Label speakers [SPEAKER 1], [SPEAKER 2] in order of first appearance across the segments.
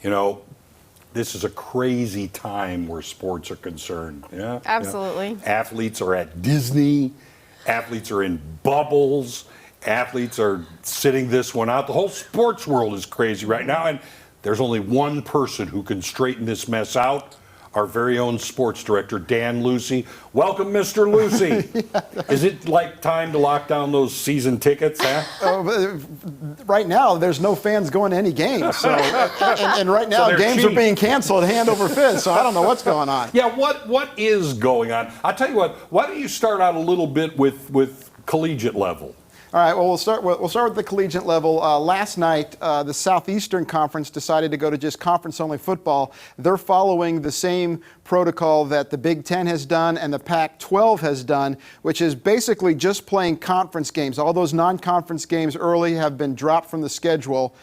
[SPEAKER 1] you know, this is a crazy time where sports are concerned. Yeah,
[SPEAKER 2] Absolutely.
[SPEAKER 1] You know, athletes are at Disney. Athletes are in bubbles. Athletes are sitting this one out. The whole sports world is crazy right now, and there's only one person who can straighten this mess out. Our very own sports director, Dan Lucy. Welcome, Mr. Lucy. Is it like time to lock down those season tickets, huh?
[SPEAKER 3] Right now, there's no fans going to any games. So, and right now,
[SPEAKER 1] So
[SPEAKER 3] games
[SPEAKER 1] cheap.
[SPEAKER 3] are being canceled hand over fist. So I don't know what's going on.
[SPEAKER 1] Yeah, what is going on? I'll tell you what, why don't you start out a little bit with collegiate level?
[SPEAKER 3] All right, well, we'll start with the collegiate level. Last night, the Southeastern Conference decided to go to just conference-only football. They're following the same protocol that the Big Ten has done and the Pac-12 has done, which is basically just playing conference games. All those non-conference games early have been dropped from the schedule.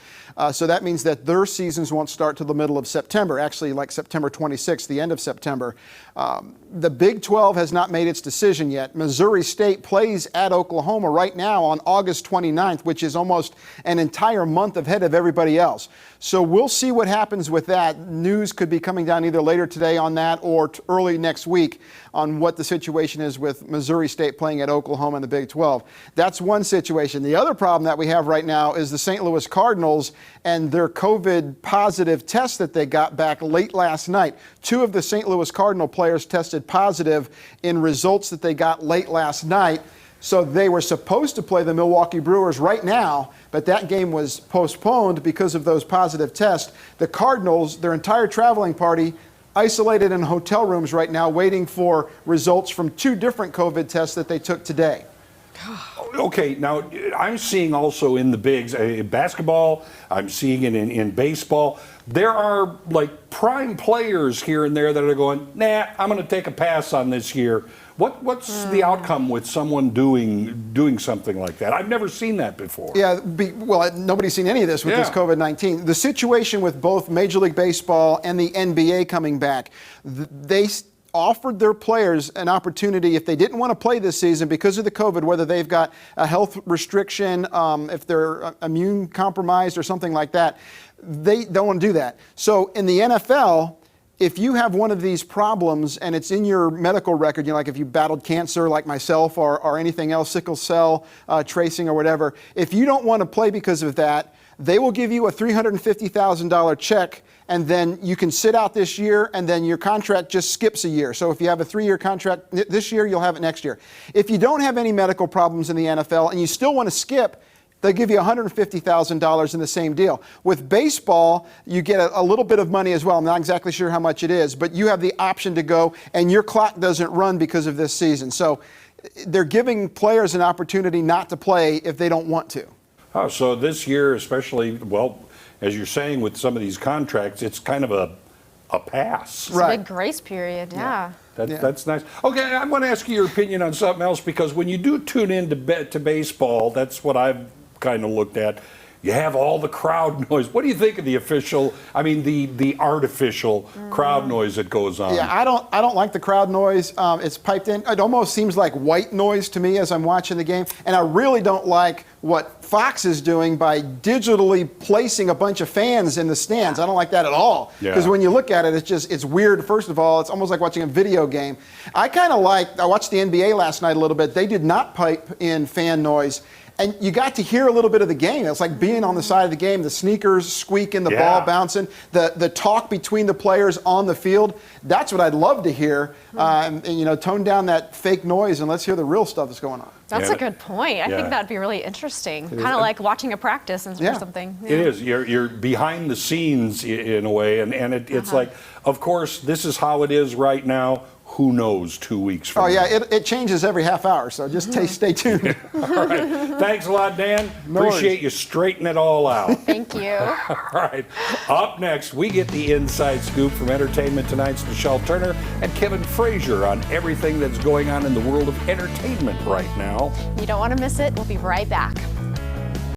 [SPEAKER 3] So that means that their seasons won't start till the middle of September, actually like September 26th, the end of September. The Big 12 has not made its decision yet. Missouri State plays at Oklahoma right now on August 29th, which is almost an entire month ahead of everybody else. So we'll see what happens with that. News could be coming down either later today on that or early next week on what the situation is with Missouri State playing at Oklahoma in the Big 12. That's one situation. The other problem that we have right now is the St. Louis Cardinals and their COVID positive test that they got back late last night. 2 of the St. Louis Cardinal players tested positive in results that they got late last night. So they were supposed to play the Milwaukee Brewers right now, but that game was postponed because of those positive tests. The Cardinals, their entire traveling party, isolated in hotel rooms right now, waiting for results from 2 different COVID tests that they took today.
[SPEAKER 1] Okay, now I'm seeing also in the bigs, basketball, I'm seeing it in baseball. There are like prime players here and there that are going, nah, I'm going to take a pass on this year. What's the outcome with someone doing something like that? I've never seen that before.
[SPEAKER 3] Yeah, well, nobody's seen any of this with this COVID-19. The situation with both Major League Baseball and the NBA coming back, they offered their players an opportunity if they didn't want to play this season because of the COVID, whether they've got a health restriction, if they're immune compromised or something like that, they don't want to do that. So in the NFL, if you have one of these problems and it's in your medical record, you know, like if you battled cancer like myself or anything else, sickle cell tracing or whatever, if you don't want to play because of that, they will give you a $350,000 check, and then you can sit out this year, and then your contract just skips a year. So if you have a 3-year contract this year, you'll have it next year. If you don't have any medical problems in the NFL and you still want to skip, they'll give you $150,000 in the same deal. With baseball, you get a little bit of money as well. I'm not exactly sure how much it is, but you have the option to go, and your clock doesn't run because of this season. So they're giving players an opportunity not to play if they don't want to.
[SPEAKER 1] Oh, so this year, especially, well, as you're saying with some of these contracts, it's kind of a pass.
[SPEAKER 2] It's a big grace period, yeah.
[SPEAKER 1] That's nice. Okay, I want to ask you your opinion on something else, because when you do tune in to baseball, that's what I've kind of looked at. You have all the crowd noise. What do you think of the the artificial crowd noise that goes on?
[SPEAKER 3] Yeah, I don't like the crowd noise. It's piped in. It almost seems like white noise to me as I'm watching the game. And I really don't like what Fox is doing by digitally placing a bunch of fans in the stands. I don't like that at all. Because when you look at it, it's weird. First of all, it's almost like watching a video game. I watched the NBA last night a little bit. They did not pipe in fan noise. And you got to hear a little bit of the game. It's like being on the side of the game, the sneakers squeaking, the ball bouncing, the talk between the players on the field. That's what I'd love to hear. And tone down that fake noise and let's hear the real stuff that's going on.
[SPEAKER 2] That's a good point. I think that'd be really interesting. Kind of like watching a practice or something.
[SPEAKER 1] It is. You're behind the scenes in a way. And it's like, of course, this is how it is right now. Who knows 2 weeks from now?
[SPEAKER 3] It changes every half hour, so just stay tuned.
[SPEAKER 1] All right. Thanks a lot, Dan. Appreciate you straightening it all out.
[SPEAKER 2] Thank you.
[SPEAKER 1] All right. Up next, we get the inside scoop from Entertainment Tonight's Michelle Turner and Kevin Frazier on everything that's going on in the world of entertainment right now.
[SPEAKER 2] You don't want to miss it. We'll be right back.